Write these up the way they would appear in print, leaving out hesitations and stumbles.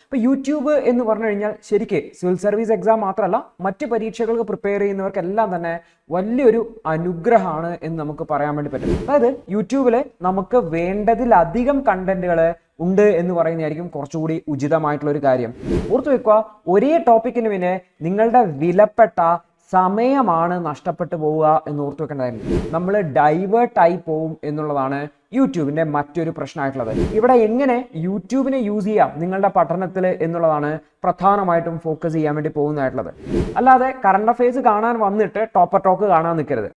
അപ്പോൾ യൂട്യൂബ് എന്ന് പറഞ്ഞു കഴിഞ്ഞാൽ ശരിക്ക് സിവിൽ സർവീസ് എക്സാം മാത്രമല്ല മറ്റ് പരീക്ഷകൾക്ക് പ്രിപ്പയർ ചെയ്യുന്നവർക്കെല്ലാം തന്നെ വലിയൊരു അനുഗ്രഹമാണ് എന്ന് നമുക്ക് പറയാൻ വേണ്ടി പറ്റും. അതായത് യൂട്യൂബിൽ നമുക്ക് വേണ്ടതിലധികം കണ്ടന്റുകൾ ഉണ്ട് എന്ന് പറയുന്നതായിരിക്കും കുറച്ചുകൂടി ഉചിതമായിട്ടുള്ള ഒരു കാര്യം. ഓർത്തു വെക്കുക, ഒരേ ടോപ്പിക്കിന് പിന്നെ നിങ്ങളുടെ വിലപ്പെട്ട സമയമാണ് നഷ്ടപ്പെട്ടു പോവുക എന്ന് ഓർത്തു വെക്കേണ്ടതായിരുന്നു. നമ്മൾ ഡൈവേർട്ടായി പോവും എന്നുള്ളതാണ് യൂട്യൂബിന്റെ മറ്റൊരു പ്രശ്നമായിട്ടുള്ളത്. ഇവിടെ എങ്ങനെ യൂട്യൂബിനെ യൂസ് ചെയ്യാം നിങ്ങളുടെ പഠനത്തിൽ എന്നുള്ളതാണ് പ്രധാനമായിട്ടും ഫോക്കസ് ചെയ്യാൻ വേണ്ടി പോകുന്നതായിട്ടുള്ളത്. അല്ലാതെ കറണ്ട് അഫയേഴ്സ് കാണാൻ വന്നിട്ട് ടോപ്പർ ടോക്ക് കാണാൻ നിൽക്കരുത്.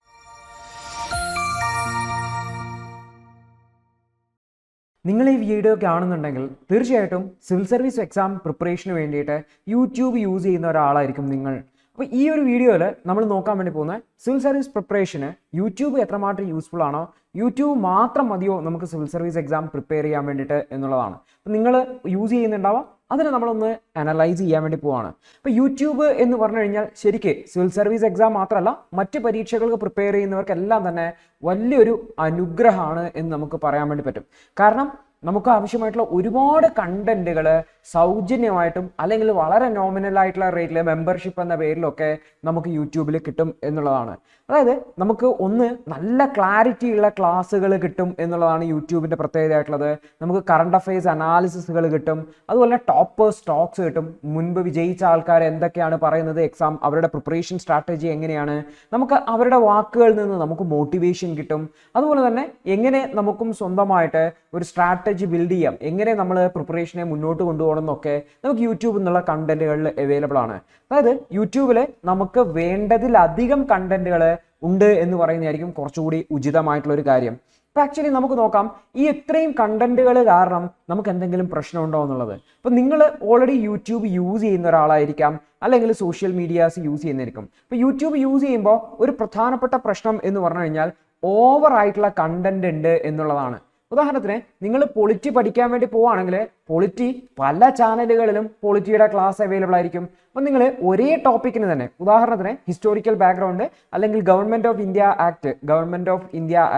നിങ്ങൾ ഈ വീഡിയോ കാണുന്നുണ്ടെങ്കിൽ തീർച്ചയായിട്ടും സിവിൽ സർവീസ് എക്സാം പ്രിപ്പറേഷന് വേണ്ടിയിട്ട് യൂട്യൂബ് യൂസ് ചെയ്യുന്ന ഒരാളായിരിക്കും നിങ്ങൾ. അപ്പോൾ ഈ ഒരു വീഡിയോയിൽ നമ്മൾ നോക്കാൻ വേണ്ടി പോകുന്ന സിവിൽ സർവീസ് പ്രിപ്പറേഷന് യൂട്യൂബ് എത്രമാത്രം യൂസ്ഫുൾ ആണോ, യൂട്യൂബ് മാത്രം മതിയോ നമുക്ക് സിവിൽ സർവീസ് എക്സാം പ്രിപ്പയർ ചെയ്യാൻ വേണ്ടിയിട്ട് എന്നുള്ളതാണ്. അപ്പോൾ നിങ്ങൾ യൂസ് ചെയ്യുന്നുണ്ടാവാം, അതിനെ നമ്മളൊന്ന് അനലൈസ് ചെയ്യാൻ വേണ്ടി പോവാണ്. അപ്പോൾ യൂട്യൂബ് എന്ന് പറഞ്ഞു കഴിഞ്ഞാൽ ശരിക്ക് സിവിൽ സർവീസ് എക്സാം മാത്രമല്ല മറ്റ് പരീക്ഷകൾക്ക് പ്രിപ്പയർ ചെയ്യുന്നവർക്കെല്ലാം തന്നെ വലിയൊരു അനുഗ്രഹമാണ് എന്ന് നമുക്ക് പറയാൻ വേണ്ടി പറ്റും. കാരണം നമുക്ക് ആവശ്യമായിട്ടുള്ള ഒരുപാട് കണ്ടന്റുകൾ സൗജന്യമായിട്ടും അല്ലെങ്കിൽ വളരെ നോമിനൽ ആയിട്ടുള്ള റേറ്റിൽ മെമ്പർഷിപ്പ് എന്ന പേരിലൊക്കെ നമുക്ക് യൂട്യൂബിൽ കിട്ടും എന്നുള്ളതാണ്. അതായത് നമുക്ക് ഒന്ന് നല്ല ക്ലാരിറ്റി ഉള്ള ക്ലാസ്സുകൾ കിട്ടും എന്നുള്ളതാണ് യൂട്യൂബിൻ്റെ പ്രത്യേകതയായിട്ടുള്ളത്. നമുക്ക് കറണ്ട് അഫയേഴ്സ് അനാലിസിസുകൾ കിട്ടും, അതുപോലെ ടോപ്പേഴ്സ് സ്റ്റോക്സ് കിട്ടും. മുൻപ് വിജയിച്ച ആൾക്കാർ എന്തൊക്കെയാണ് പറയുന്നത്, എക്സാം അവരുടെ പ്രിപ്പറേഷൻ സ്ട്രാറ്റജി എങ്ങനെയാണ്, നമുക്ക് അവരുടെ വാക്കുകളിൽ നിന്ന് നമുക്ക് മോട്ടിവേഷൻ കിട്ടും. അതുപോലെ തന്നെ എങ്ങനെ നമുക്കും സ്വന്തമായിട്ട് ഒരു സ്ട്രാറ്റജി ബിൽഡ് ചെയ്യാം, എങ്ങനെ നമ്മൾ പ്രിപ്പറേഷനെ മുന്നോട്ട് കൊണ്ടുപോകണം എന്നൊക്കെ നമുക്ക് യൂട്യൂബിൽ നിന്നുള്ള കണ്ടന്റുകളിൽ അവൈലബിൾ ആണ്. അതായത് യൂട്യൂബിൽ നമുക്ക് വേണ്ടതിലധികം കണ്ടന്റുകൾ ഉണ്ട് എന്ന് പറയുന്നതായിരിക്കും കുറച്ചുകൂടി ഉചിതമായിട്ടുള്ള ഒരു കാര്യം. അപ്പോൾ ആക്ച്വലി നമുക്ക് നോക്കാം, ഈ ഇത്രയും കണ്ടന്റുകൾ കാരണം നമുക്ക് എന്തെങ്കിലും പ്രശ്നമുണ്ടോ എന്നുള്ളത്. അപ്പോൾ നിങ്ങൾ ഓൾറെഡി യൂട്യൂബ് യൂസ് ചെയ്യുന്ന ഒരാളായിരിക്കാം, അല്ലെങ്കിൽ സോഷ്യൽ മീഡിയാസ് യൂസ് ചെയ്യുന്നതായിരിക്കും. അപ്പോൾ യൂട്യൂബ് യൂസ് ചെയ്യുമ്പോൾ ഒരു പ്രധാനപ്പെട്ട പ്രശ്നം എന്ന് പറഞ്ഞു കഴിഞ്ഞാൽ ഓവർ ആയിട്ടുള്ള കണ്ടന്റ് ഉണ്ട് എന്നുള്ളതാണ്. ഉദാഹരണത്തിന് നിങ്ങൾ പൊളിറ്റി പഠിക്കാൻ വേണ്ടി പോവുകയാണെങ്കിൽ പൊളിറ്റി പല ചാനലുകളിലും പൊളിറ്റിയുടെ ക്ലാസ് അവൈലബിൾ ആയിരിക്കും. അപ്പം നിങ്ങൾ ഒരേ ടോപ്പിക്കിന് തന്നെ, ഉദാഹരണത്തിന് ഹിസ്റ്റോറിക്കൽ ബാക്ക്ഗ്രൗണ്ട് അല്ലെങ്കിൽ ഗവൺമെന്റ് ഓഫ് ഇന്ത്യ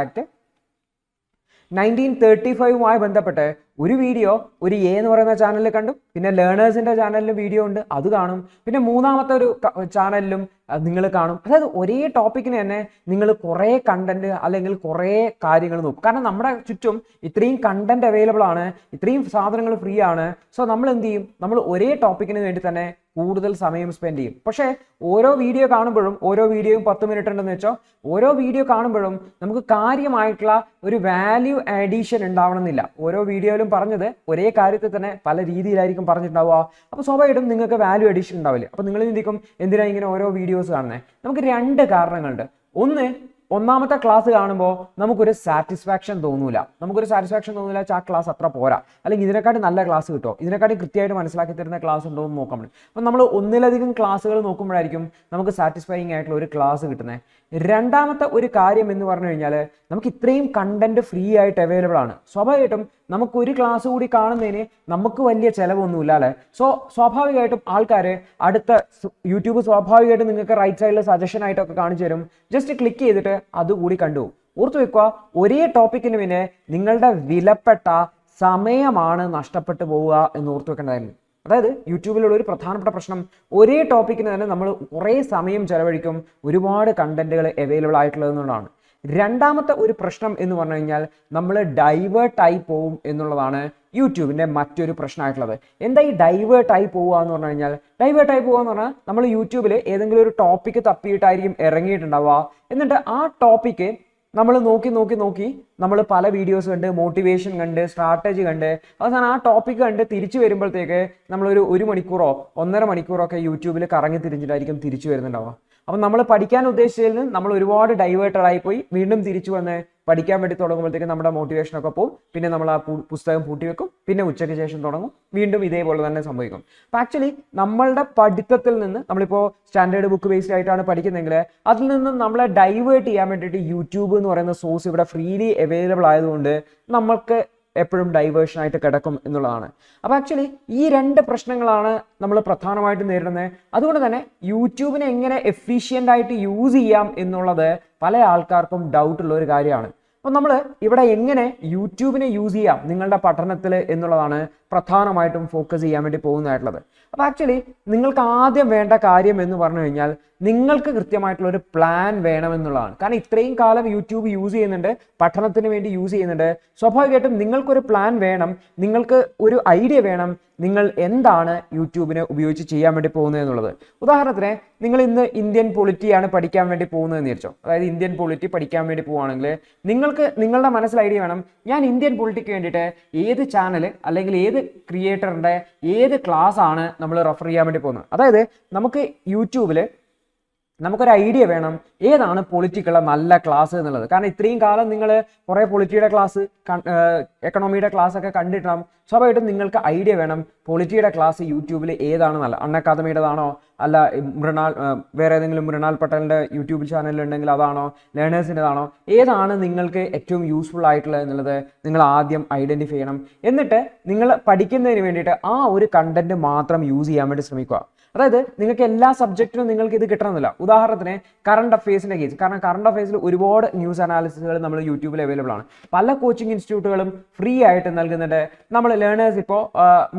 ആക്ട് 1935 ബന്ധപ്പെട്ട് ഒരു വീഡിയോ ഒരു എ എന്ന് പറയുന്ന ചാനലിൽ കണ്ടു, പിന്നെ ലേണേഴ്സിന്റെ ചാനലിലും വീഡിയോ ഉണ്ട്, അത് കാണും, പിന്നെ മൂന്നാമത്തെ ഒരു ചാനലിലും നിങ്ങൾ കാണും. അതായത് ഒരേ ടോപ്പിക്കിന് തന്നെ നിങ്ങൾ കുറേ കണ്ടന്റ് അല്ലെങ്കിൽ കുറേ കാര്യങ്ങൾ നോക്കും. കാരണം നമ്മുടെ ചുറ്റും ഇത്രയും കണ്ടന്റ് അവൈലബിൾ ആണ്, ഇത്രയും സാധനങ്ങൾ ഫ്രീ ആണ്. സോ നമ്മൾ എന്ത് ചെയ്യും, നമ്മൾ ഒരേ ടോപ്പിക്കിന് വേണ്ടി തന്നെ കൂടുതൽ സമയം സ്പെൻഡ് ചെയ്യും. പക്ഷേ ഓരോ വീഡിയോ കാണുമ്പോഴും, ഓരോ വീഡിയോയും 10 മിനിറ്റ് ഉണ്ടെന്ന് വെച്ചോ, ഓരോ വീഡിയോ കാണുമ്പോഴും നമുക്ക് കാര്യമായിട്ടുള്ള ഒരു വാല്യൂ അഡീഷൻ ഉണ്ടാവണമെന്നില്ല. ഓരോ വീഡിയോയിലും പറഞ്ഞത് ഒരേ കാര്യത്തിൽ തന്നെ പല രീതിയിലായിരിക്കും പറഞ്ഞിട്ടുണ്ടാവുക. അപ്പോൾ സ്വാഭാവികമായിട്ടും നിങ്ങൾക്ക് വാല്യൂ അഡീഷൻ ഉണ്ടാവില്ല. അപ്പോൾ നിങ്ങൾ ചിന്തിക്കും, എന്തിനാ ഇങ്ങനെ ഓരോ വീഡിയോസ് കാണുന്നത്? നമുക്ക് രണ്ട് കാരണങ്ങളുണ്ട്. ഒന്നാമത്തെ ക്ലാസ് കാണുമ്പോൾ നമുക്കൊരു സാറ്റിസ്ഫാക്ഷൻ തോന്നൂല. ആ ക്ലാസ് അത്ര പോരാ, അല്ലെങ്കിൽ ഇതിനെക്കാട്ടി നല്ല ക്ലാസ് കിട്ടുമോ, ഇതിനെക്കാട്ടി കൃത്യമായിട്ട് മനസ്സിലാക്കി തരുന്ന ക്ലാസ് ഉണ്ടോ എന്ന് നോക്കാൻ പറ്റും. അപ്പം നമ്മൾ ഒന്നിലധികം ക്ലാസ്സുകൾ നോക്കുമ്പോഴായിരിക്കും നമുക്ക് സാറ്റിസ്ഫൈയിങ് ആയിട്ടുള്ള ഒരു ക്ലാസ് കിട്ടുന്നത്. രണ്ടാമത്തെ ഒരു കാര്യം എന്ന് പറഞ്ഞു കഴിഞ്ഞാൽ നമുക്ക് ഇത്രയും കണ്ടന്റ് ഫ്രീ ആയിട്ട് അവൈലബിൾ ആണ്. സ്വാഭാവികമായിട്ടും നമുക്ക് ഒരു ക്ലാസ് കൂടി കാണുന്നതിന് നമുക്ക് വലിയ ചിലവൊന്നുമില്ല അല്ലേ. സോ സ്വാഭാവികമായിട്ടും ആൾക്കാർ അടുത്ത യൂട്യൂബ് സ്വാഭാവികമായിട്ടും നിങ്ങൾക്ക് റൈറ്റ് സൈഡിൽ സജഷൻ ആയിട്ടൊക്കെ കാണിച്ചു തരും. ജസ്റ്റ് ക്ലിക്ക് ചെയ്തിട്ട് അതുകൂടി കണ്ടു. ഓർത്തു വെക്കുക, ഒരേ ടോപ്പിക്കിന് പിന്നെ നിങ്ങളുടെ വിലപ്പെട്ട സമയമാണ് നഷ്ടപ്പെട്ടു പോവുക എന്ന് ഓർത്തു വെക്കേണ്ടതായിരുന്നു. അതായത് യൂട്യൂബിലുള്ള ഒരു പ്രധാനപ്പെട്ട പ്രശ്നം, ഒരേ ടോപ്പിക്കിന് തന്നെ നമ്മൾ കുറേ സമയം ചെലവഴിക്കും, ഒരുപാട് കണ്ടന്റുകൾ അവൈലബിൾ ആയിട്ടുള്ളതെന്നുള്ളതാണ്. രണ്ടാമത്തെ ഒരു പ്രശ്നം എന്ന് പറഞ്ഞു കഴിഞ്ഞാൽ നമ്മൾ ഡൈവേർട്ടായി പോവും എന്നുള്ളതാണ് യൂട്യൂബിൻ്റെ മറ്റൊരു പ്രശ്നമായിട്ടുള്ളത്. എന്താ ഈ ഡൈവേർട്ടായി പോവുക എന്ന് പറഞ്ഞു കഴിഞ്ഞാൽ? ഡൈവേർട്ടായി പോവുക എന്ന് പറഞ്ഞാൽ നമ്മൾ യൂട്യൂബിൽ ഏതെങ്കിലും ഒരു ടോപ്പിക്ക് തപ്പിയിട്ടായിരിക്കും ഇറങ്ങിയിട്ടുണ്ടാവുക. എന്നിട്ട് ആ ടോപ്പിക്ക് നമ്മൾ നോക്കി നമ്മൾ പല വീഡിയോസ് കണ്ട്, മോട്ടിവേഷൻ കണ്ട്, സ്ട്രാറ്റജി കണ്ട്, അവസാനം ആ ടോപ്പിക്ക് കണ്ട് തിരിച്ചു വരുമ്പോഴത്തേക്ക് നമ്മളൊരു 1 മണിക്കൂറോ 1.5 മണിക്കൂറോ ഒക്കെ യൂട്യൂബിൽ കറങ്ങി തിരിഞ്ഞിട്ടായിരിക്കും തിരിച്ചു വരുന്നുണ്ടാവുക. അപ്പം നമ്മൾ പഠിക്കാൻ ഉദ്ദേശിച്ചതിൽ നിന്ന് നമ്മൾ ഒരുപാട് ഡൈവേർട്ടഡ് ആയിപ്പോയി വീണ്ടും തിരിച്ചു വന്ന് പഠിക്കാൻ വേണ്ടി തുടങ്ങുമ്പോഴത്തേക്കും നമ്മുടെ മോട്ടിവേഷനൊക്കെ പോകും. പിന്നെ നമ്മൾ ആ പുസ്തകം പൂട്ടി വെക്കും, പിന്നെ ഉച്ചയ്ക്ക് ശേഷം തുടങ്ങും, വീണ്ടും ഇതേപോലെ തന്നെ സംഭവിക്കും. അപ്പം ആക്ച്വലി നമ്മളുടെ പഠിത്തത്തിൽ നിന്ന്, നമ്മളിപ്പോൾ സ്റ്റാൻഡേർഡ് ബുക്ക് ബേസ്ഡ് ആയിട്ടാണ് പഠിക്കുന്നതെങ്കിൽ അതിൽ നിന്നും നമ്മളെ ഡൈവേർട്ട് ചെയ്യാൻ വേണ്ടിയിട്ട് യൂട്യൂബ് എന്ന് പറയുന്ന സോഴ്സ് ഇവിടെ ഫ്രീലി അവൈലബിൾ ആയതുകൊണ്ട് നമ്മൾക്ക് എപ്പോഴും ഡൈവേർഷൻ ആയിട്ട് കിടക്കും എന്നുള്ളതാണ്. അപ്പോൾ ആക്ച്വലി ഈ രണ്ട് പ്രശ്നങ്ങളാണ് നമ്മൾ പ്രധാനമായിട്ടും നേരിടുന്നത്. അതുകൊണ്ട് തന്നെ യൂട്യൂബിനെ എങ്ങനെ എഫിഷ്യൻ്റ് ആയിട്ട് യൂസ് ചെയ്യാം എന്നുള്ളത് പല ആൾക്കാർക്കും ഡൗട്ടുള്ള ഒരു കാര്യമാണ്. അപ്പോൾ നമ്മൾ ഇവിടെ എങ്ങനെ യൂട്യൂബിനെ യൂസ് ചെയ്യാം നിങ്ങളുടെ പഠനത്തിൽ എന്നുള്ളതാണ് പ്രധാനമായിട്ടും ഫോക്കസ് ചെയ്യാൻ വേണ്ടി പോകുന്നതായിട്ടുള്ളത്. അപ്പോൾ ആക്ച്വലി നിങ്ങൾക്ക് ആദ്യം വേണ്ട കാര്യം എന്ന് പറഞ്ഞു കഴിഞ്ഞാൽ നിങ്ങൾക്ക് കൃത്യമായിട്ടുള്ള ഒരു പ്ലാൻ വേണമെന്നുള്ളതാണ്. കാരണം ഇത്രയും കാലം യൂട്യൂബ് യൂസ് ചെയ്യുന്നുണ്ട്, പഠനത്തിന് വേണ്ടി യൂസ് ചെയ്യുന്നുണ്ട്. സ്വാഭാവികമായിട്ടും നിങ്ങൾക്കൊരു പ്ലാൻ വേണം, നിങ്ങൾക്ക് ഒരു ഐഡിയ വേണം, നിങ്ങൾ എന്താണ് യൂട്യൂബിനെ ഉപയോഗിച്ച് ചെയ്യാൻ വേണ്ടി പോകുന്നത് എന്നുള്ളത്. ഉദാഹരണത്തിന് നിങ്ങൾ ഇന്ന് ഇന്ത്യൻ പൊളിറ്റിയാണ് പഠിക്കാൻ വേണ്ടി പോകുന്നതെന്ന് വിചാരിച്ചോ. അതായത് ഇന്ത്യൻ പൊളിറ്റി പഠിക്കാൻ വേണ്ടി പോവുകയാണെങ്കിൽ നിങ്ങൾക്ക് നിങ്ങളുടെ മനസ്സിൽ ഐഡിയ വേണം, ഞാൻ ഇന്ത്യൻ പൊളിറ്റിക്ക് വേണ്ടിയിട്ട് ഏത് ചാനൽ അല്ലെങ്കിൽ ഏത് ക്രിയേറ്ററിൻ്റെ ഏത് ക്ലാസ് ആണ് നമ്മൾ റെഫർ ചെയ്യാൻ വേണ്ടി പോകുന്നത്. അതായത് നമുക്ക് യൂട്യൂബിൽ നമുക്കൊരു ഐഡിയ വേണം ഏതാണ് പൊളിറ്റിക്കുള്ള നല്ല ക്ലാസ് എന്നുള്ളത്. കാരണം ഇത്രയും കാലം നിങ്ങൾ കുറേ പൊളിറ്റിയുടെ ക്ലാസ്, എക്കണോമിയുടെ ക്ലാസ് ഒക്കെ കണ്ടിട്ടാവും. സ്വാഭാവികമായിട്ടും നിങ്ങൾക്ക് ഐഡിയ വേണം പൊളിറ്റിയുടെ ക്ലാസ് യൂട്യൂബിൽ ഏതാണ് നല്ല, അൺ അക്കാദമിയുടേതാണോ അല്ല വേറെ ഏതെങ്കിലും മൃണാൽ പട്ടേലിൻ്റെ യൂട്യൂബ് ചാനലുണ്ടെങ്കിൽ അതാണോ, ലേണേഴ്സിൻ്റെതാണോ, ഏതാണ് നിങ്ങൾക്ക് ഏറ്റവും യൂസ്ഫുൾ ആയിട്ടുള്ളത് എന്നുള്ളത് നിങ്ങൾ ആദ്യം ഐഡൻറ്റിഫൈ ചെയ്യണം. എന്നിട്ട് നിങ്ങൾ പഠിക്കുന്നതിന് വേണ്ടിയിട്ട് ആ ഒരു കണ്ടന്റ് മാത്രം യൂസ് ചെയ്യാൻ വേണ്ടി ശ്രമിക്കുക. അതായത് നിങ്ങൾക്ക് എല്ലാ സബ്ജക്റ്റിനും നിങ്ങൾക്ക് ഇത് കിട്ടണമെന്നില്ല. ഉദാഹരണത്തിന് കറണ്ട് അഫയേഴ്സിൻ്റെ കേസ്, കാരണം കറണ്ട് അഫയേഴ്സിൽ ഒരുപാട് ന്യൂസ് അനാലിസിസുകൾ നമ്മൾ യൂട്യൂബിൽ അവൈലബിൾ ആണ്. പല കോച്ചിങ് ഇൻസ്റ്റിറ്റ്യൂട്ടുകളും ഫ്രീ ആയിട്ട് നൽകുന്നുണ്ട്, നമ്മൾ ലേണേഴ്സ് ഇപ്പോൾ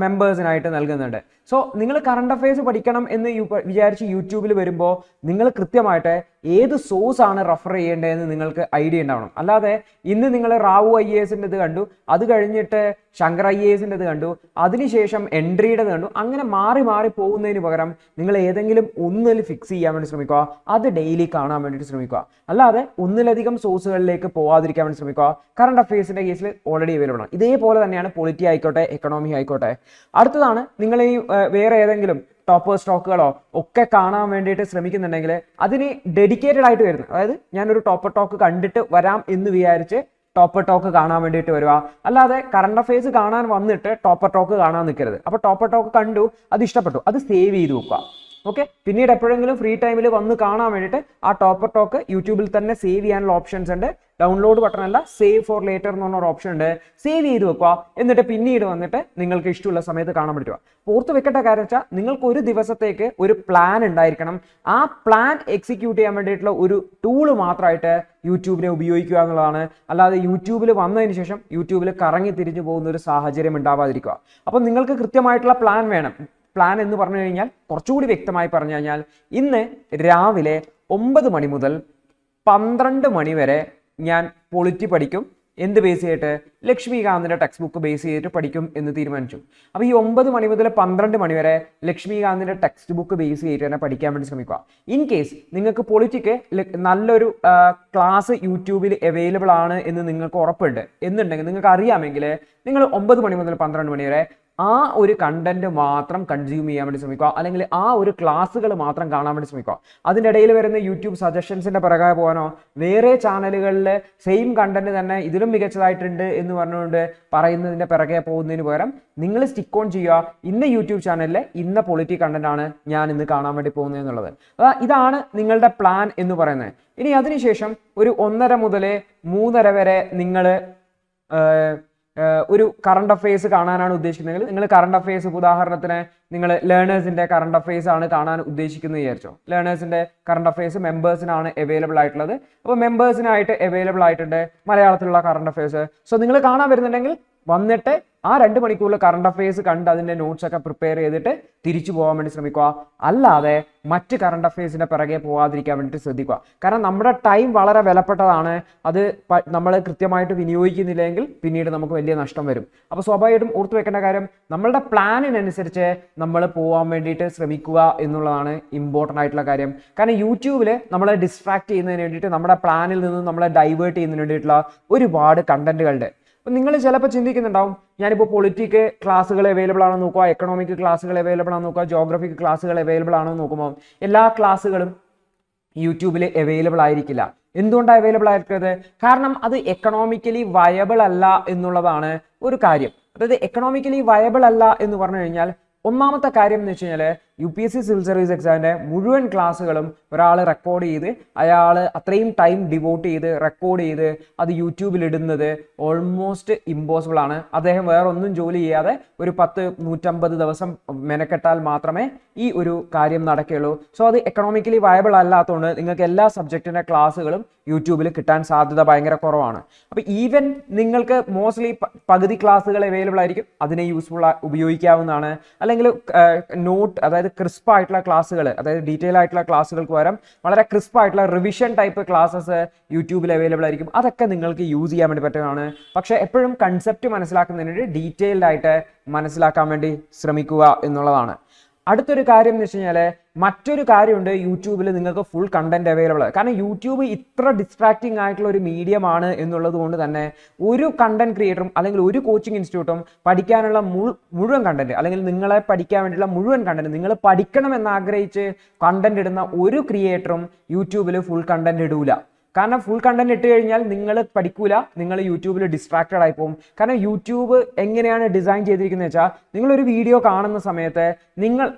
മെമ്പേഴ്സിനായിട്ട് നൽകുന്നുണ്ട്. സോ നിങ്ങൾ കറണ്ട് അഫയേഴ്സ് പഠിക്കണം എന്ന് വിചാരിച്ച് യൂട്യൂബിൽ വരുമ്പോൾ നിങ്ങൾ കൃത്യമായിട്ട് ഏത് സോഴ്സ് ആണ് റെഫർ ചെയ്യേണ്ടതെന്ന് നിങ്ങൾക്ക് ഐഡിയ ഉണ്ടാവണം. അല്ലാതെ ഇന്ന് നിങ്ങൾ റാവു IAS-ൻ്റെ ഇത് കണ്ടു, അത് കഴിഞ്ഞിട്ട് ശങ്കർ IAS-ൻ്റെ ഇത് കണ്ടു, അതിനുശേഷം എൻട്രിയുടെ കണ്ടു, അങ്ങനെ മാറി മാറി പോകുന്നതിന് പകരം നിങ്ങൾ ഏതെങ്കിലും ഒന്നിൽ ഫിക്സ് ചെയ്യാൻ വേണ്ടി ശ്രമിക്കുക, അത് ഡെയിലി കാണാൻ വേണ്ടിയിട്ട് ശ്രമിക്കുക. അല്ലാതെ ഒന്നിലധികം സോഴ്സുകളിലേക്ക് പോകാതിരിക്കാൻ വേണ്ടി ശ്രമിക്കുക. കറണ്ട് അഫയേഴ്സിൻ്റെ കേസിൽ ഓൾറെഡി അവൈലബിൾ ആണ്. ഇതേപോലെ തന്നെയാണ് പൊളിറ്റി ആയിക്കോട്ടെ, എക്കണോമി ആയിക്കോട്ടെ. അടുത്തതാണ് നിങ്ങൾ ഈ വേറെ ഏതെങ്കിലും ടോപ്പർ സ്റ്റോക്കുകളോ ഒക്കെ കാണാൻ വേണ്ടിയിട്ട് ശ്രമിക്കുന്നുണ്ടെങ്കിൽ അതിന് ഡെഡിക്കേറ്റഡ് ആയിട്ട് വരുന്നത്, അതായത് ഞാനൊരു ടോപ്പർ ടോക്ക് കണ്ടിട്ട് വരാം എന്ന് വിചാരിച്ച് ടോപ്പർ ടോക്ക് കാണാൻ വേണ്ടിയിട്ട് വരിക. അല്ലാതെ കറണ്ട് അഫയേഴ്സ് കാണാൻ വന്നിട്ട് ടോപ്പർ ടോക്ക് കാണാൻ നിൽക്കരുത്. അപ്പോൾ ടോപ്പർ ടോക്ക് കണ്ടു, അത് ഇഷ്ടപ്പെട്ടു, അത് സേവ് ചെയ്ത് വെക്കുക. ഓക്കെ, പിന്നീട് എപ്പോഴെങ്കിലും ഫ്രീ ടൈമിൽ വന്ന് കാണാൻ വേണ്ടിയിട്ട് ആ ടോപ്പർ ടോക്ക് യൂട്യൂബിൽ തന്നെ സേവ് ചെയ്യാനുള്ള ഓപ്ഷൻസ് ഉണ്ട്. ഡൗൺലോഡ് ബട്ടൺ അല്ല, സേവ് ഫോർ ലേറ്റർ എന്ന് പറഞ്ഞൊരു ഓപ്ഷൻ ഉണ്ട്. സേവ് ചെയ്ത് വെക്കുക, എന്നിട്ട് പിന്നീട് വന്നിട്ട് നിങ്ങൾക്ക് ഇഷ്ടമുള്ള സമയത്ത് കാണാൻ പറ്റുക. ഓർത്ത് വെക്കേണ്ട കാര്യം വെച്ചാൽ നിങ്ങൾക്ക് ഒരു ദിവസത്തേക്ക് ഒരു പ്ലാൻ ഉണ്ടായിരിക്കണം. ആ പ്ലാൻ എക്സിക്യൂട്ട് ചെയ്യാൻ വേണ്ടിയിട്ടുള്ള ഒരു ടൂള് മാത്രമായിട്ട് യൂട്യൂബിനെ ഉപയോഗിക്കുക എന്നുള്ളതാണ്. അല്ലാതെ യൂട്യൂബിൽ വന്നതിന് ശേഷം യൂട്യൂബിൽ കറങ്ങി തിരിഞ്ഞു പോകുന്ന ഒരു സാഹചര്യം ഉണ്ടാവാതിരിക്കുക. അപ്പം നിങ്ങൾക്ക് കൃത്യമായിട്ടുള്ള പ്ലാൻ വേണം. പ്ലാൻ എന്ന് പറഞ്ഞു കഴിഞ്ഞാൽ കുറച്ചുകൂടി വ്യക്തമായി പറഞ്ഞു കഴിഞ്ഞാൽ ഇന്ന് രാവിലെ 9 മണി മുതൽ 12 മണി വരെ ഞാൻ പൊളിറ്റി പഠിക്കും. എന്ത് ബേസ് ചെയ്തിട്ട്? ലക്ഷ്മികാന്തിൻ്റെ ടെക്സ്റ്റ് ബുക്ക് ബേസ് ചെയ്തിട്ട് പഠിക്കും എന്ന് തീരുമാനിച്ചു. അപ്പോൾ ഈ 9 മണി മുതൽ 12 മണി വരെ ലക്ഷ്മികാന്തിൻ്റെ ടെക്സ്റ്റ് ബുക്ക് ബേസ് ചെയ്തിട്ട് തന്നെ പഠിക്കാൻ വേണ്ടി ശ്രമിക്കുക. ഇൻ കേസ് നിങ്ങൾക്ക് പൊളിറ്റിക്ക് നല്ലൊരു ക്ലാസ് യൂട്യൂബിൽ അവൈലബിൾ ആണ് എന്ന് നിങ്ങൾക്ക് ഉറപ്പുണ്ട് എന്നുണ്ടെങ്കിൽ, നിങ്ങൾക്ക് അറിയാമെങ്കിൽ നിങ്ങൾ 9 മണി മുതൽ 12 മണി വരെ ആ ഒരു കണ്ടന്റ് മാത്രം കൺസ്യൂം ചെയ്യാൻ വേണ്ടി ശ്രമിക്കുക, അല്ലെങ്കിൽ ആ ഒരു ക്ലാസ്സുകൾ മാത്രം കാണാൻ വേണ്ടി ശ്രമിക്കുക. അതിൻ്റെ ഇടയിൽ വരുന്ന യൂട്യൂബ് സജഷൻസിൻ്റെ പിറകെ പോകാനോ വേറെ ചാനലുകളിൽ സെയിം കണ്ടന്റ് തന്നെ ഇതിലും മികച്ചതായിട്ടുണ്ട് എന്ന് പറഞ്ഞുകൊണ്ട് പറയുന്നതിൻ്റെ പിറകെ പോകുന്നതിന് പകരം നിങ്ങൾ സ്റ്റിക്ക് ഓൺ ചെയ്യുക. ഇന്ന യൂട്യൂബ് ചാനലിലെ ഇന്ന പൊളിറ്റി കണ്ടന്റ് ആണ് ഞാൻ ഇന്ന് കാണാൻ വേണ്ടി പോകുന്നത് എന്നുള്ളത്. ഇതാണ് നിങ്ങളുടെ പ്ലാൻ എന്ന് പറയുന്നത്. ഇനി അതിനുശേഷം ഒരു 1:30 മുതൽ 3:30 വരെ നിങ്ങൾ ഒരു കറണ്ട് അഫയേഴ്സ് കാണാനാണ് ഉദ്ദേശിക്കുന്നതെങ്കിൽ നിങ്ങൾ കറണ്ട് അഫയേഴ്സ്, ഉദാഹരണത്തിന് നിങ്ങൾ ലേണേഴ്സിൻ്റെ കറണ്ട് അഫയേഴ്സ് ആണ് കാണാൻ ഉദ്ദേശിക്കുന്നത് വിചാരിച്ചോ. ലേണേഴ്സിൻ്റെ കറണ്ട് അഫയേഴ്സ് മെമ്പേഴ്സിനാണ് അവൈലബിൾ ആയിട്ടുള്ളത്. അപ്പോൾ മെമ്പേഴ്സിനായിട്ട് അവൈലബിൾ ആയിട്ടുണ്ട് മലയാളത്തിലുള്ള കറണ്ട് അഫയേഴ്സ്. സോ നിങ്ങൾ കാണാൻ വരുന്നുണ്ടെങ്കിൽ വന്നിട്ട് ആ 2 മണിക്കൂറിൽ കറണ്ട് അഫയേഴ്സ് കണ്ട് അതിൻ്റെ നോട്ട്സ് ഒക്കെ പ്രിപ്പയർ ചെയ്തിട്ട് തിരിച്ചു പോകാൻ വേണ്ടി ശ്രമിക്കുക. അല്ലാതെ മറ്റ് കറണ്ട് അഫയേഴ്സിൻ്റെ പിറകെ പോകാതിരിക്കാൻ വേണ്ടിയിട്ട് ശ്രദ്ധിക്കുക. കാരണം നമ്മുടെ ടൈം വളരെ വിലപ്പെട്ടതാണ്. അത് നമ്മൾ കൃത്യമായിട്ട് വിനിയോഗിക്കുന്നില്ലെങ്കിൽ പിന്നീട് നമുക്ക് വലിയ നഷ്ടം വരും. അപ്പോൾ സ്വാഭാവികമായിട്ടും ഓർത്തു വെക്കേണ്ട കാര്യം, നമ്മളുടെ പ്ലാനിനനുസരിച്ച് നമ്മൾ പോകാൻ വേണ്ടിയിട്ട് ശ്രമിക്കുക എന്നുള്ളതാണ് ഇമ്പോർട്ടൻ്റ് ആയിട്ടുള്ള കാര്യം. കാരണം യൂട്യൂബിൽ നമ്മളെ ഡിസ്ട്രാക്ട് ചെയ്യുന്നതിന് വേണ്ടിയിട്ട്, നമ്മുടെ പ്ലാനിൽ നിന്ന് നമ്മളെ ഡൈവേർട്ട് ചെയ്യുന്നതിന് വേണ്ടിയിട്ടുള്ള ഒരുപാട് കണ്ടന്റുകളുണ്ട്. അപ്പം നിങ്ങൾ ചിലപ്പോൾ ചിന്തിക്കുന്നുണ്ടാവും, ഞാനിപ്പോൾ പൊളിറ്റിക്ക് ക്ലാസ്സുകൾ അവൈലബിൾ ആണോ നോക്കുക, എക്കണോമിക് ക്ലാസ്സുകൾ അവൈലബിൾ ആണോ നോക്കുക, ജോഗ്രഫിക്ക് ക്ലാസ്സുകൾ അവൈലബിൾ ആണോ നോക്കുമ്പോൾ എല്ലാ ക്ലാസ്സുകളും യൂട്യൂബിൽ അവൈലബിൾ ആയിരിക്കില്ല. എന്തുകൊണ്ടാണ് അവൈലബിൾ ആയിരിക്കുന്നത്? കാരണം അത് എക്കണോമിക്കലി വയബിൾ അല്ല എന്നുള്ളതാണ് ഒരു കാര്യം. അതായത് എക്കണോമിക്കലി വയബിൾ അല്ല എന്ന് പറഞ്ഞു കഴിഞ്ഞാൽ ഒന്നാമത്തെ കാര്യം എന്ന് വെച്ച് കഴിഞ്ഞാൽ UPSC സിവിൽ സർവീസ് എക്സാമിൻ്റെ മുഴുവൻ ക്ലാസ്സുകളും ഒരാൾ റെക്കോർഡ് ചെയ്ത് അയാൾ അത്രയും ടൈം ഡിവോട്ട് ചെയ്ത് റെക്കോർഡ് ചെയ്ത് അത് യൂട്യൂബിൽ ഇടുന്നത് ഓൾമോസ്റ്റ് ഇമ്പോസിബിൾ ആണ്. അദ്ദേഹം വേറെ ഒന്നും ജോലി ചെയ്യാതെ ഒരു 150 ദിവസം മെനക്കെട്ടാൽ മാത്രമേ ഈ ഒരു കാര്യം നടക്കുകയുള്ളൂ. സോ അത് എക്കണോമിക്കലി വയബിൾ അല്ലാത്തതുകൊണ്ട് നിങ്ങൾക്ക് എല്ലാ സബ്ജക്റ്റിൻ്റെ ക്ലാസ്സുകളും യൂട്യൂബിൽ കിട്ടാൻ സാധ്യത ഭയങ്കര കുറവാണ്. അപ്പോൾ ഈവൻ നിങ്ങൾക്ക് മോസ്റ്റ്ലി പകുതി ക്ലാസ്സുകൾ അവൈലബിൾ ആയിരിക്കും, അതിനെ യൂസ്ഫുൾ ഉപയോഗിക്കാവുന്നതാണ്. അല്ലെങ്കിൽ നോട്ട്, അതായത് ക്രിസ്പ് ആയിട്ടുള്ള ക്ലാസ്സുകൾ, അതായത് ഡീറ്റെയിൽ ആയിട്ടുള്ള ക്ലാസ്സുകൾക്ക് പകരം വളരെ ക്രിസ്പ് ആയിട്ടുള്ള റിവിഷൻ ടൈപ്പ് ക്ലാസ്സസ് യൂട്യൂബിൽ അവൈലബിൾ ആയിരിക്കും. അതൊക്കെ നിങ്ങൾക്ക് യൂസ് ചെയ്യാൻ വേണ്ടി പറ്റുന്നതാണ്. പക്ഷേ എപ്പോഴും കൺസെപ്റ്റ് മനസ്സിലാക്കുന്നതിന് ഡീറ്റെയിൽഡ് ആയിട്ട് മനസ്സിലാക്കാൻ വേണ്ടി ശ്രമിക്കുക എന്നുള്ളതാണ്. അടുത്തൊരു കാര്യം എന്ന് വെച്ച് കഴിഞ്ഞാൽ മറ്റൊരു കാര്യമുണ്ട്, യൂട്യൂബിൽ നിങ്ങൾക്ക് ഫുൾ കണ്ടന്റ് അവൈലബിൾ. കാരണം യൂട്യൂബ് ഇത്ര ഡിസ്ട്രാക്റ്റിംഗ് ആയിട്ടുള്ള ഒരു മീഡിയമാണ് എന്നുള്ളത് കൊണ്ട് തന്നെ ഒരു കണ്ടന്റ് ക്രിയേറ്ററും അല്ലെങ്കിൽ ഒരു കോച്ചിങ് ഇൻസ്റ്റിറ്റ്യൂട്ടും പഠിക്കാനുള്ള മുഴുവൻ കണ്ടന്റ്, അല്ലെങ്കിൽ നിങ്ങളെ പഠിക്കാൻ വേണ്ടിയുള്ള മുഴുവൻ കണ്ടന്റ്, നിങ്ങൾ പഠിക്കണം എന്ന് ആഗ്രഹിച്ച് കണ്ടന്റ് ഇടുന്ന ഒരു ക്രിയേറ്ററും യൂട്യൂബിൽ ഫുൾ കണ്ടന്റ് ഇടൂല. കാരണം ഫുൾ കണ്ടന്റ് ഇട്ട് കഴിഞ്ഞാൽ നിങ്ങൾ പഠിക്കൂല, നിങ്ങൾ യൂട്യൂബിൽ ഡിസ്ട്രാക്റ്റഡ് ആയി പോകും. കാരണം യൂട്യൂബ് എങ്ങനെയാണ് ഡിസൈൻ ചെയ്തിരിക്കുന്നത് വെച്ചാൽ, നിങ്ങളൊരു വീഡിയോ കാണുന്ന സമയത്ത്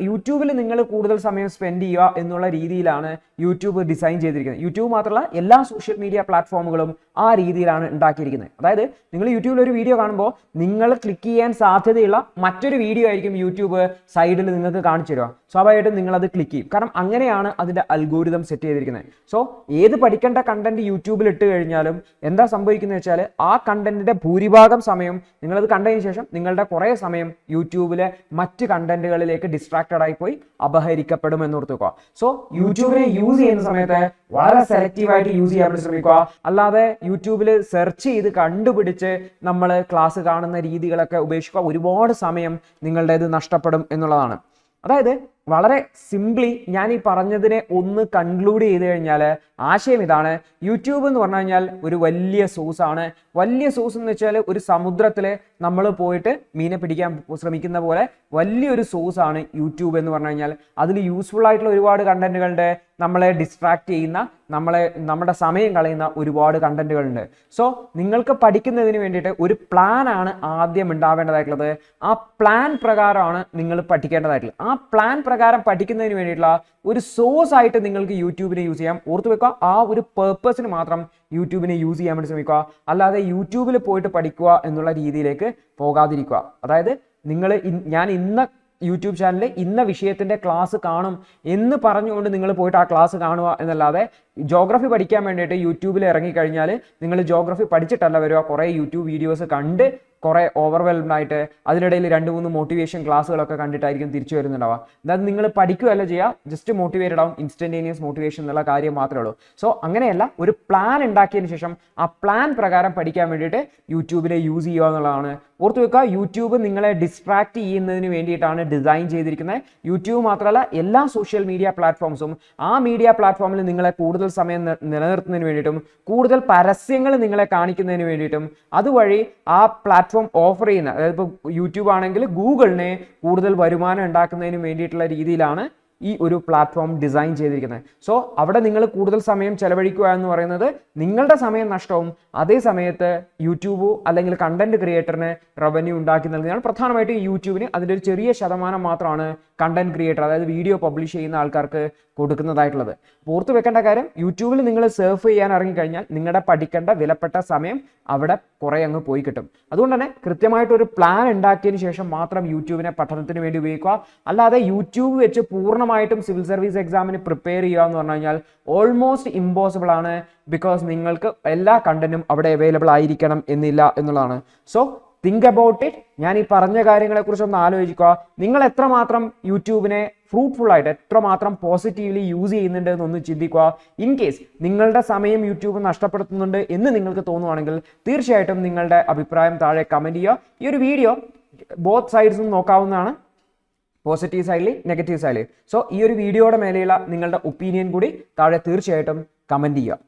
യൂട്യൂബിൽ നിങ്ങൾ കൂടുതൽ സമയം സ്പെൻഡ് ചെയ്യുക എന്നുള്ള രീതിയിലാണ് യൂട്യൂബ് ഡിസൈൻ ചെയ്തിരിക്കുന്നത്. യൂട്യൂബ് മാത്രമല്ല എല്ലാ സോഷ്യൽ മീഡിയ പ്ലാറ്റ്ഫോമുകളും ആ രീതിയിലാണ് ഉണ്ടാക്കിയിരിക്കുന്നത്. അതായത് നിങ്ങൾ യൂട്യൂബിൽ ഒരു വീഡിയോ കാണുമ്പോൾ നിങ്ങൾ ക്ലിക്ക് ചെയ്യാൻ സാധ്യതയുള്ള മറ്റൊരു വീഡിയോ ആയിരിക്കും യൂട്യൂബ് സൈഡിൽ നിങ്ങൾക്ക് കാണിച്ചു തരിക. സ്വാഭാവികമായിട്ടും നിങ്ങൾ അത് ക്ലിക്ക് ചെയ്യും. കാരണം അങ്ങനെയാണ് അതിൻ്റെ അൽഗോരിതം സെറ്റ് ചെയ്തിരിക്കുന്നത്. സോ ഏത് പഠിക്കേണ്ട കണ്ടന്റ് യൂട്യൂബിൽ ഇട്ട് കഴിഞ്ഞാലും എന്താ സംഭവിക്കുന്നത് വെച്ചാൽ, ആ കണ്ടന്റിന്റെ ഭൂരിഭാഗം സമയം നിങ്ങളത് കണ്ടതിന് ശേഷം നിങ്ങളുടെ കുറേ സമയം യൂട്യൂബിലെ മറ്റ് കണ്ടന്റുകളിലേക്ക് ഡിസ്ട്രാക്റ്റഡ് ആയി പോയി അപഹരിക്കപ്പെടും എന്ന് ഓർത്തുക. സോ യൂട്യൂബിനെ യൂസ് ചെയ്യുന്ന സമയത്ത് വളരെ സെലക്റ്റീവായിട്ട് യൂസ് ചെയ്യാൻ വേണ്ടി ശ്രമിക്കുക. അല്ലാതെ യൂട്യൂബിൽ സെർച്ച് ചെയ്ത് കണ്ടുപിടിച്ച് നമ്മൾ ക്ലാസ് കാണുന്ന രീതികളൊക്കെ ഉപേക്ഷിക്കുക. ഒരുപാട് സമയം നിങ്ങളുടേത് നഷ്ടപ്പെടും എന്നുള്ളതാണ്. അതായത് വളരെ സിംപ്ലി ഞാൻ ഈ പറഞ്ഞതിനെ ഒന്ന് കൺക്ലൂഡ് ചെയ്ത് കഴിഞ്ഞാൽ ആശയം ഇതാണ്. യൂട്യൂബ് എന്ന് പറഞ്ഞു കഴിഞ്ഞാൽ ഒരു വലിയ സോഴ്സ് ആണ്. വലിയ സോഴ്സ് എന്ന് വെച്ചാൽ ഒരു സമുദ്രത്തിൽ നമ്മൾ പോയിട്ട് മീനെ പിടിക്കാൻ ശ്രമിക്കുന്ന പോലെ വലിയൊരു സോഴ്സ് ആണ് യൂട്യൂബ് എന്ന് പറഞ്ഞു കഴിഞ്ഞാൽ. അതിൽ യൂസ്ഫുൾ ആയിട്ടുള്ള ഒരുപാട് കണ്ടന്റുകളുണ്ട്, നമ്മളെ ഡിസ്ട്രാക്ട് ചെയ്യുന്ന, നമ്മുടെ സമയം കളയുന്ന ഒരുപാട് കണ്ടന്റുകളുണ്ട്. സോ നിങ്ങൾക്ക് പഠിക്കുന്നതിന് വേണ്ടിയിട്ട് ഒരു പ്ലാൻ ആണ് ആദ്യം ഉണ്ടാവേണ്ടതായിട്ടുള്ളത്. ആ പ്ലാൻ പ്രകാരമാണ് നിങ്ങൾ പഠിക്കേണ്ടതായിട്ടുള്ളത്. ആ പ്ലാൻ പ്രകാരം പഠിക്കുന്നതിന് വേണ്ടിയിട്ടുള്ള ഒരു സോഴ്സ് ആയിട്ട് നിങ്ങൾക്ക് യൂട്യൂബിനെ യൂസ് ചെയ്യാം. ഓർത്തു വെക്കുക, ആ ഒരു പേർപ്പസിന് മാത്രം യൂട്യൂബിനെ യൂസ് ചെയ്യാൻ വേണ്ടി ശ്രമിക്കുക. അല്ലാതെ യൂട്യൂബിൽ പോയിട്ട് പഠിക്കുക എന്നുള്ള രീതിയിലേക്ക് പോകാതിരിക്കുക. അതായത് ഞാൻ ഇന്ന യൂട്യൂബ് ചാനലിൽ ഇന്ന വിഷയത്തിൻ്റെ ക്ലാസ് കാണും എന്ന് പറഞ്ഞുകൊണ്ട് നിങ്ങൾ പോയിട്ട് ആ ക്ലാസ് കാണുക എന്നല്ലാതെ, ജോഗ്രഫി പഠിക്കാൻ വേണ്ടിയിട്ട് യൂട്യൂബിൽ ഇറങ്ങിക്കഴിഞ്ഞാൽ നിങ്ങൾ ജോഗ്രഫി പഠിച്ചിട്ടല്ല വരിക, കുറേ യൂട്യൂബ് വീഡിയോസ് കണ്ട് കുറേ ഓവർവെൽംഡ് ആയിട്ട് അതിനിടയിൽ 2-3 മോട്ടിവേഷൻ ക്ലാസ്സുകളൊക്കെ കണ്ടിട്ടായിരിക്കും തിരിച്ചു വരുന്നുണ്ടാവുക. അതായത് നിങ്ങൾ പഠിക്കുകയല്ല ചെയ്യുക, ജസ്റ്റ് മോട്ടിവേറ്റഡ് ആവും, ഇൻസ്റ്റന്റേനിയസ് മോട്ടിവേഷൻ എന്നുള്ള കാര്യം മാത്രമേ ഉള്ളൂ. സോ അങ്ങനെയല്ല, ഒരു പ്ലാൻ ഉണ്ടാക്കിയതിന് ശേഷം ആ പ്ലാൻ പ്രകാരം പഠിക്കാൻ വേണ്ടിയിട്ട് യൂട്യൂബിനെ യൂസ് ചെയ്യുക എന്നുള്ളതാണ്. ഓർത്തു വെക്കുക, യൂട്യൂബ് നിങ്ങളെ ഡിസ്ട്രാക്ട് ചെയ്യുന്നതിന് വേണ്ടിയിട്ടാണ് ഡിസൈൻ ചെയ്തിരിക്കുന്നത്. യൂട്യൂബ് മാത്രമല്ല എല്ലാ സോഷ്യൽ മീഡിയ പ്ലാറ്റ്ഫോംസും ആ മീഡിയ പ്ലാറ്റ്ഫോമിൽ നിങ്ങളെ കൂടുതൽ സമയം നിലനിർത്തുന്നതിന് വേണ്ടിയിട്ടും കൂടുതൽ പരസ്യങ്ങൾ നിങ്ങളെ കാണിക്കുന്നതിന് വേണ്ടിയിട്ടും അതുവഴി ആ പ്ലാറ്റ്ഫോം ഓഫർ ചെയ്യുന്ന, അതായത് ഇപ്പോൾ യൂട്യൂബ് ആണെങ്കിൽ ഗൂഗിളിനെ കൂടുതൽ വരുമാനം ഉണ്ടാക്കുന്നതിന് വേണ്ടിയിട്ടുള്ള രീതിയിലാണ് ഈ ഒരു പ്ലാറ്റ്ഫോം ഡിസൈൻ ചെയ്തിരിക്കുന്നത്. സോ അവിടെ നിങ്ങൾ കൂടുതൽ സമയം ചെലവഴിക്കുക എന്ന് പറയുന്നത് നിങ്ങളുടെ സമയം നഷ്ടവും അതേ സമയത്ത് യൂട്യൂബ് അല്ലെങ്കിൽ കണ്ടന്റ് ക്രിയേറ്ററിന് റവന്യൂ ഉണ്ടാക്കി നൽകുന്നതാണ്. പ്രധാനമായിട്ടും യൂട്യൂബിന് അതിൻ്റെ ഒരു ചെറിയ ശതമാനം മാത്രമാണ് കണ്ടന്റ് ക്രിയേറ്റർ, അതായത് വീഡിയോ പബ്ലിഷ് ചെയ്യുന്ന ആൾക്കാർക്ക് കൊടുക്കുന്നതായിട്ടുള്ളത്. ഓർത്ത് വെക്കേണ്ട കാര്യം, യൂട്യൂബിൽ നിങ്ങൾ സർഫ് ചെയ്യാൻ ഇറങ്ങിക്കഴിഞ്ഞാൽ നിങ്ങളുടെ പഠിക്കേണ്ട വിലപ്പെട്ട സമയം അവിടെ കുറേ അങ്ങ് പോയി കിട്ടും. അതുകൊണ്ട് തന്നെ കൃത്യമായിട്ടൊരു പ്ലാൻ ഉണ്ടാക്കിയതിന് ശേഷം മാത്രം യൂട്യൂബിനെ പഠനത്തിന് വേണ്ടി ഉപയോഗിക്കുക. അല്ലാതെ യൂട്യൂബ് വെച്ച് പൂർണ്ണമായിട്ടും സിവിൽ സർവീസ് എക്സാമിന് പ്രിപ്പയർ ചെയ്യുക എന്ന് പറഞ്ഞു കഴിഞ്ഞാൽ ഓൾമോസ്റ്റ് ഇമ്പോസിബിൾ ആണ്. ബിക്കോസ് നിങ്ങൾക്ക് എല്ലാ കണ്ടന്റും അവിടെ അവൈലബിൾ ആയിരിക്കണം എന്നില്ല എന്നുള്ളതാണ്. So think about it. ഞാൻ ഈ പറഞ്ഞ കാര്യങ്ങളെക്കുറിച്ച് ഒന്ന് ആലോചിക്കുക. നിങ്ങൾ എത്രമാത്രം യൂട്യൂബിനെ ഫ്രൂട്ട്ഫുൾ ആയിട്ട് എത്രമാത്രം പോസിറ്റീവ്ലി യൂസ് ചെയ്യുന്നുണ്ട് എന്നൊന്ന് ചിന്തിക്കുക. ഇൻ കേസ് നിങ്ങളുടെ സമയം യൂട്യൂബ് നഷ്ടപ്പെടുത്തുന്നുണ്ട് എന്ന് നിങ്ങൾക്ക് തോന്നുവാണെങ്കിൽ തീർച്ചയായിട്ടും നിങ്ങളുടെ അഭിപ്രായം താഴെ കമൻറ്റ് ചെയ്യുക. ഈ ഒരു വീഡിയോ ബോത്ത് സൈഡ്സും നോക്കാവുന്നതാണ്, പോസിറ്റീവ് സൈഡിൽ നെഗറ്റീവ് സൈഡിൽ. സോ ഈ ഒരു വീഡിയോയുടെ മേലെയുള്ള നിങ്ങളുടെ ഒപ്പീനിയൻ കൂടി താഴെ തീർച്ചയായിട്ടും കമൻറ്റ് ചെയ്യുക.